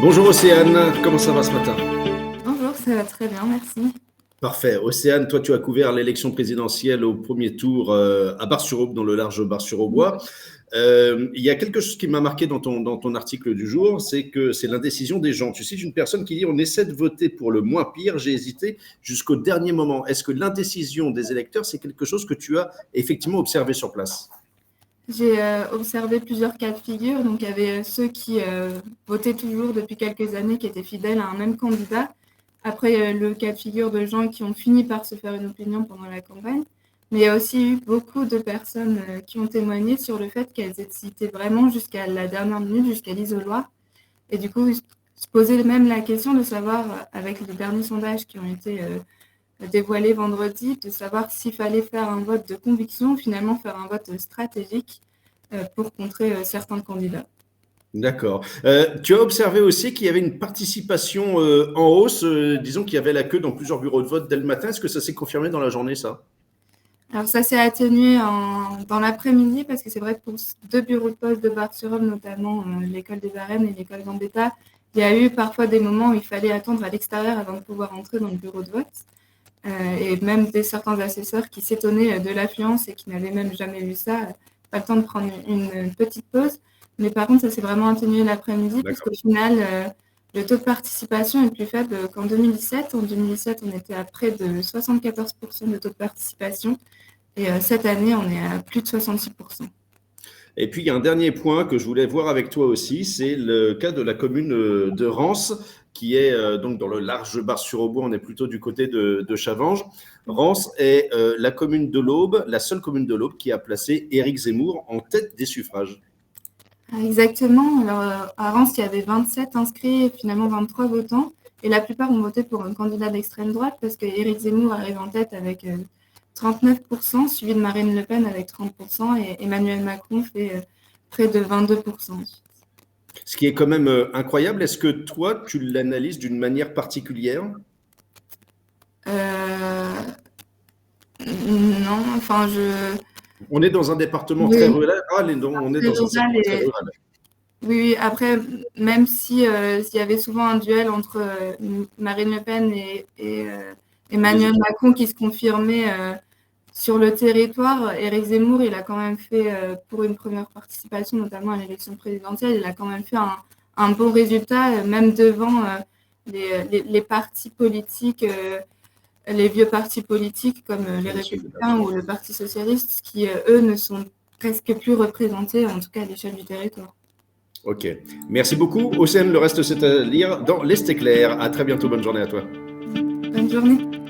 Bonjour Océane, comment ça va ce matin? Bonjour, ça va très bien, merci. Parfait. Océane, toi tu as couvert l'élection présidentielle au premier tour à Bar-sur-Aube, dans le large Bar-sur-Aubois. Il y a quelque chose qui m'a marqué dans ton article du jour, c'est que c'est l'indécision des gens. Tu cites une personne qui dit: on essaie de voter pour le moins pire, j'ai hésité jusqu'au dernier moment. Est-ce que l'indécision des électeurs, c'est quelque chose que tu as effectivement observé sur place? J'ai observé plusieurs cas de figure. Donc, il y avait ceux qui votaient toujours depuis quelques années, qui étaient fidèles à un même candidat. Après, il y a le cas de figure de gens qui ont fini par se faire une opinion pendant la campagne. Mais il y a aussi eu beaucoup de personnes qui ont témoigné sur le fait qu'elles hésitaient vraiment jusqu'à la dernière minute, jusqu'à l'isoloir. Et du coup, se poser même la question de savoir, avec les derniers sondages qui ont été dévoilé vendredi, de savoir s'il fallait faire un vote de conviction ou finalement faire un vote stratégique pour contrer certains candidats. D'accord. Tu as observé aussi qu'il y avait une participation en hausse, disons qu'il y avait la queue dans plusieurs bureaux de vote dès le matin. Est-ce que ça s'est confirmé dans la journée, ça? Alors ça s'est atténué dans l'après-midi parce que c'est vrai que pour deux bureaux de poste de Bar-sur-Aube, notamment l'école des Arènes et l'école Gambetta, il y a eu parfois des moments où il fallait attendre à l'extérieur avant de pouvoir entrer dans le bureau de vote. Et même certains assesseurs qui s'étonnaient de l'affluence et qui n'avaient même jamais vu ça, pas le temps de prendre une petite pause. Mais par contre, ça s'est vraiment atténué l'après-midi, D'accord. puisqu'au final, le taux de participation est plus faible qu'en 2017. En 2017, on était à près de 74% de taux de participation. Et cette année, on est à plus de 66%. Et puis, il y a un dernier point que je voulais voir avec toi aussi, c'est le cas de la commune de Rance, qui est donc dans le large Bar-sur-Aubois, on est plutôt du côté de Chavanges. Rance est la commune de l'Aube, la seule commune de l'Aube qui a placé Éric Zemmour en tête des suffrages. Exactement. Alors, à Reims, il y avait 27 inscrits et finalement 23 votants. Et la plupart ont voté pour un candidat d'extrême droite parce que Éric Zemmour arrive en tête avec 39%, suivi de Marine Le Pen avec 30% et Emmanuel Macron fait près de 22%. Ce qui est quand même incroyable. Est-ce que toi, tu l'analyses d'une manière particulière? Euh, non, enfin, On est dans un département très oui, rural, et donc on est très dans un rural secteur très rural. oui, oui, après, même si s'il y avait souvent un duel entre Marine Le Pen et Les Emmanuel autres. Macron qui se confirmait sur le territoire, Éric Zemmour, il a quand même fait, pour une première participation, notamment à l'élection présidentielle, il a quand même fait un bon résultat, même devant les partis politiques, les vieux partis politiques comme les Bien sûr, Républicains ou le Parti socialiste, qui, eux, ne sont presque plus représentés, en tout cas à l'échelle du territoire. ok. Merci beaucoup. Océane, le reste c'est à lire dans l'Est éclair. À très bientôt. Bonne journée à toi. Bonne journée.